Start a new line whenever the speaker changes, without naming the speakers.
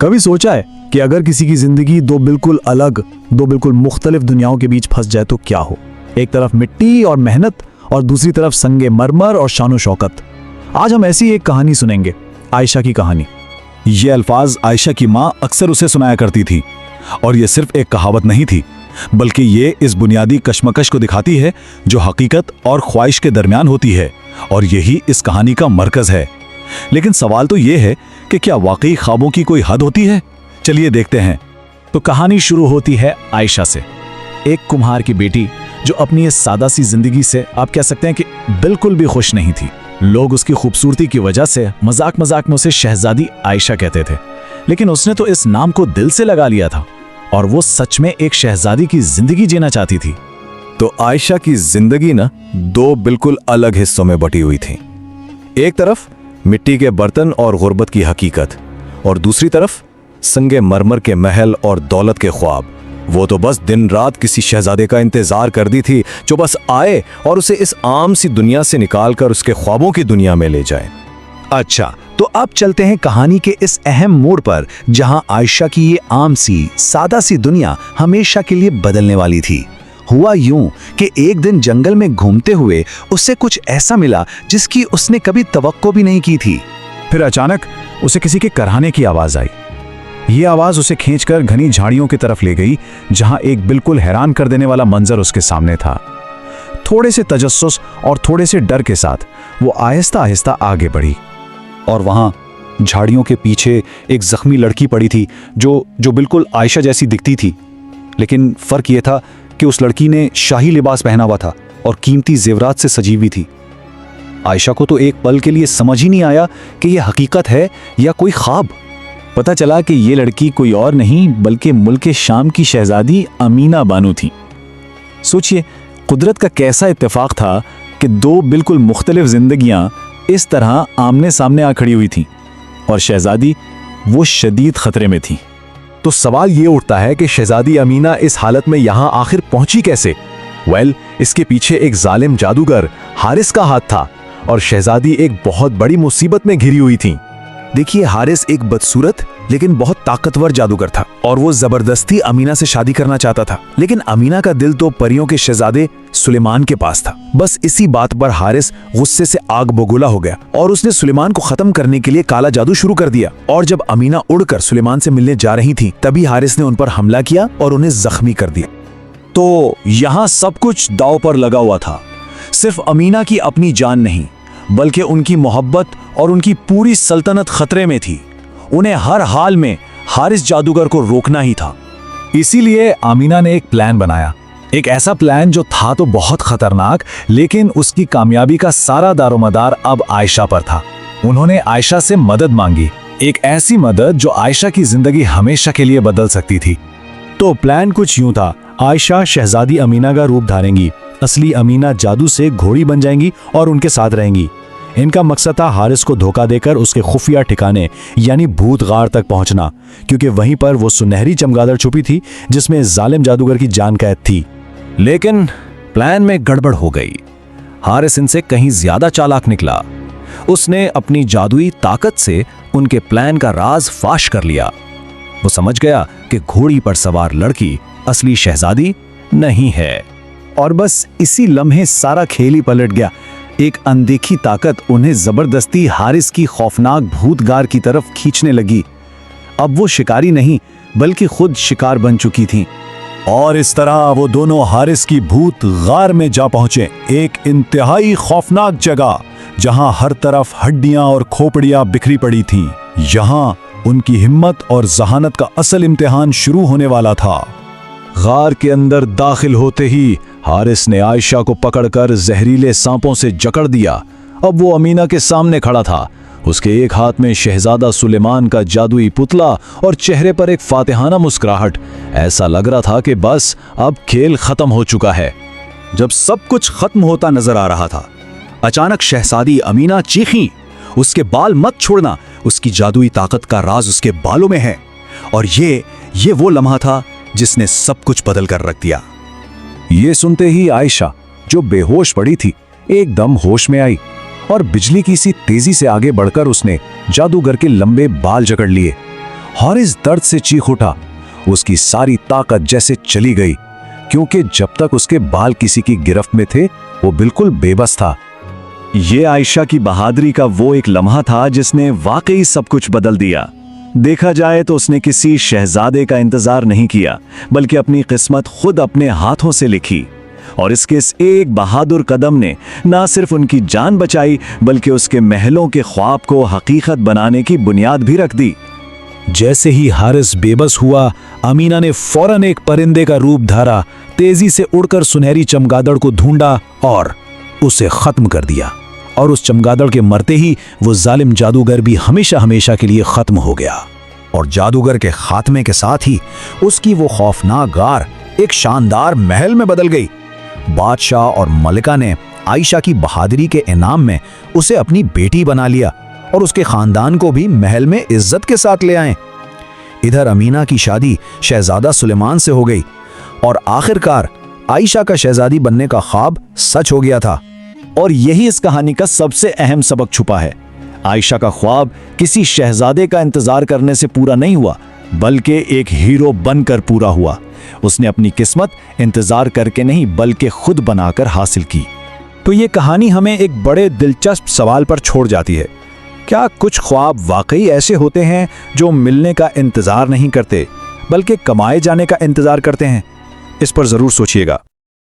कभी सोचा है कि अगर किसी की जिंदगी दो बिल्कुल अलग, दो बिल्कुल मुख्तलिफ दुनियाओं के बीच फंस जाए तो क्या हो? एक तरफ मिट्टी और मेहनत और दूसरी तरफ संगे मरमर और शानो शौकत। आज हम ऐसी एक कहानी सुनेंगे, आयशा की कहानी।
ये अल्फाज आयशा की माँ अक्सर उसे सुनाया करती थी, और ये सिर्फ एक कहावत नहीं थी, बल्कि ये इस बुनियादी कश्मकश को दिखाती है जो हकीकत और ख्वाहिश के दरमियान होती है, और यही इस कहानी का मरकज है। लेकिन सवाल तो ये है कि क्या वाकई ख्वाबों की कोई हद होती है? चलिए देखते हैं।
तो कहानी शुरू होती है आयशा से, एक कुम्हार की बेटी जो अपनी इस सादा सी जिंदगी से आप कह सकते हैं कि बिल्कुल भी खुश नहीं थी। लोग उसकी खूबसूरती की वजह से मजाक मजाक में उसे शहजादी आयशा कहते थे, लेकिन उसने तो इस नाम को दिल से लगा लिया था और वो सच में एक शहजादी की जिंदगी जीना चाहती थी।
तो आयशा की जिंदगी ना दो बिल्कुल अलग हिस्सों में बटी हुई थी। एक तरफ मिट्टी के बर्तन और गुर्बत की हकीकत, और दूसरी तरफ संगे मरमर के महल और दौलत के ख्वाब। वो तो बस दिन रात किसी शहजादे का इंतजार करती थी जो बस आए और उसे इस आम सी दुनिया से निकालकर उसके ख्वाबों की दुनिया में ले जाए।
अच्छा, तो अब चलते हैं कहानी के इस अहम मोड़ पर, जहां आयशा की ये आम सी सादा सी दुनिया हमेशा के लिए बदलने वाली थी। हुआ यूं कि एक दिन जंगल में घूमते हुए उसे कुछ ऐसा मिला जिसकी उसने कभी तवक्को भी नहीं की थी।
फिर अचानक उसे किसी के कराहने की आवाज आई। ये आवाज उसे खींचकर घनी झाड़ियों की तरफ ले गई, जहां एक बिल्कुल हैरान कर देने वाला मंजर उसके सामने था। थोड़े से तजस्सुस और थोड़े से डर के साथ वो आहिस्ता आहिस्ता आगे बढ़ी,
और वहां झाड़ियों के पीछे एक जख्मी लड़की पड़ी थी जो बिल्कुल आयशा जैसी दिखती थी। लेकिन फर्क यह था कि उस लड़की ने शाही लिबास पहना हुआ था और कीमती जेवरात से सजी हुई थी। आयशा को तो एक पल के लिए समझ ही नहीं आया कि यह हकीकत है या कोई ख्वाब।
पता चला कि ये लड़की कोई और नहीं बल्कि मुल्क शाम की शहजादी अमीना बानो थी। सोचिए, कुदरत का कैसा इत्तेफाक था कि दो बिल्कुल मुख्तलिफ जिंदगियां इस तरह आमने सामने आ खड़ी हुई थीं, और शहजादी वो शदीद खतरे में थी।
तो सवाल ये उठता है कि शहजादी अमीना इस हालत में यहां आखिर पहुंची कैसे? इसके पीछे एक जालिम जादूगर हारिस का हाथ था, और शहजादी एक बहुत बड़ी मुसीबत में घिरी हुई थी। देखिए, हारिस एक बदसूरत लेकिन बहुत ताकतवर जादूगर था, और वो जबरदस्ती अमीना से शादी करना चाहता था। लेकिन अमीना का दिल तो परियों के शहजादे सुलेमान के पास था। बस इसी बात पर हारिस गुस्से से आग बगोला हो गया, और उसने सुलेमान को खत्म करने के लिए काला जादू शुरू कर दिया। और जब अमीना उड़कर सुलेमान से मिलने जा रही थी, तभी हारिस ने उन पर हमला किया और उन्हें जख्मी कर दिया।
तो यहां सब कुछ दांव पर लगा हुआ था। सिर्फ अमीना की अपनी जान नहीं, बल्कि उनकी मोहब्बत और उनकी पूरी सल्तनत खतरे में थी। उन्हें हर हाल में हारिस जादूगर को रोकना ही था।
इसीलिए अमीना ने एक प्लान बनाया, एक ऐसा प्लान जो था तो बहुत खतरनाक, लेकिन उसकी कामयाबी का सारा दारोमदार अब आयशा पर था। उन्होंने आयशा से मदद मांगी, एक ऐसी मदद जो आयशा की जिंदगी हमेशा के लिए बदल सकती थी।
तो प्लान कुछ यूं था, आयशा शहजादी अमीना का रूप धारेंगी, असली अमीना जादू से घोड़ी बन जाएंगी और उनके साथ रहेंगी। इनका मकसद था हारिस को धोखा देकर उसके खुफिया ठिकाने यानी भूत गार तक पहुंचना, क्योंकि वहीं पर वो सुनहरी चमगादड़ छुपी थी जिसमें जालिम जादूगर की जान कैद थी।
लेकिन प्लान में गड़बड़ हो गई। हारिस इनसे कहीं ज्यादा चालाक निकला। उसने अपनी जादुई ताकत से उनके प्लान का राज फाश कर लिया। वो समझ गया कि घोड़ी पर सवार लड़की असली शहजादी नहीं है,
और बस इसी लम्हे सारा खेल ही पलट गया। एक अनदेखी ताकत उन्हें जबरदस्ती हारिस की खौफनाक भूतगार की तरफ खींचने लगी। अब वो शिकारी नहीं बल्कि खुद शिकार बन चुकी थीं।
और इस तरह वो दोनों हारिस की भूत गार में जा पहुंचे, एक इंतहाई खौफनाक जगह जहां हर तरफ हड्डियां और खोपड़ियां बिखरी पड़ी थीं। यहां उनकी हिम्मत और जहानत का असल इम्तिहान शुरू होने वाला था। गार के अंदर दाखिल होते ही हारिस ने आयशा को पकड़कर जहरीले सांपों से जकड़ दिया। अब वो अमीना के सामने खड़ा था। उसके एक हाथ में शहजादा सुलेमान का जादुई पुतला और चेहरे पर एक फातिहाना मुस्कुराहट। ऐसा लग रहा था कि बस अब खेल खत्म हो चुका है।
जब सब कुछ खत्म होता नजर आ रहा था, अचानक शहजादी अमीना चीखी, उसके बाल मत छोड़ना, उसकी जादुई ताकत का राज उसके बालों में है। और ये वो लम्हा था जिसने सब कुछ बदल कर रख दिया।
ये सुनते ही आयशा, जो बेहोश पड़ी थी, एकदम होश में आई और बिजली की सी तेजी से आगे बढ़कर उसने जादूगर के लंबे बाल जकड़ लिए हारिस दर्द से चीख उठा। उसकी सारी ताकत जैसे चली गई, क्योंकि जब तक उसके बाल किसी की गिरफ्त में थे वो बिल्कुल बेबस था। ये आयशा की बहादुरी का वो एक लम्हा था जिसने वाकई सब कुछ बदल दिया। देखा जाए तो उसने किसी शहजादे का इंतजार नहीं किया, बल्कि अपनी किस्मत खुद अपने हाथों से लिखी। और इसके इस एक बहादुर कदम ने ना सिर्फ उनकी जान बचाई, बल्कि उसके महलों के ख्वाब को हकीकत बनाने की बुनियाद भी रख दी।
जैसे ही हारिस बेबस हुआ, अमीना ने फौरन एक परिंदे का रूप धारा, तेजी से उड़कर सुनहरी चमगादड़ को ढूंढा और उसे खत्म कर दिया। और उस चमगादड़ के मरते ही वो जालिम जादूगर भी हमेशा हमेशा के लिए खत्म हो गया।
और जादूगर के खात्मे के साथ ही उसकी वो खौफनाक गार एक शानदार महल में बदल गई। बादशाह और मलिका ने आयशा की बहादुरी के इनाम में उसे अपनी बेटी बना लिया और उसके खानदान को भी महल में इज्जत के साथ ले आए। इधर अमीना की शादी शहजादा सुलेमान से हो गई और आखिरकार आयशा का शहजादी बनने का ख्वाब सच हो गया था।
और यही इस कहानी का सबसे अहम सबक छुपा है। आयशा का ख्वाब किसी शहजादे का इंतजार करने से पूरा नहीं हुआ, बल्कि एक हीरो बनकर पूरा हुआ। उसने अपनी किस्मत इंतजार करके नहीं, बल्कि खुद बनाकर हासिल की।
तो ये कहानी हमें एक बड़े दिलचस्प सवाल पर छोड़ जाती है। क्या कुछ ख्वाब वाकई ऐसे होते हैं जो मिलने का इंतजार नहीं करते, बल्कि कमाए जाने का इंतजार करते हैं? इस पर जरूर सोचिएगा।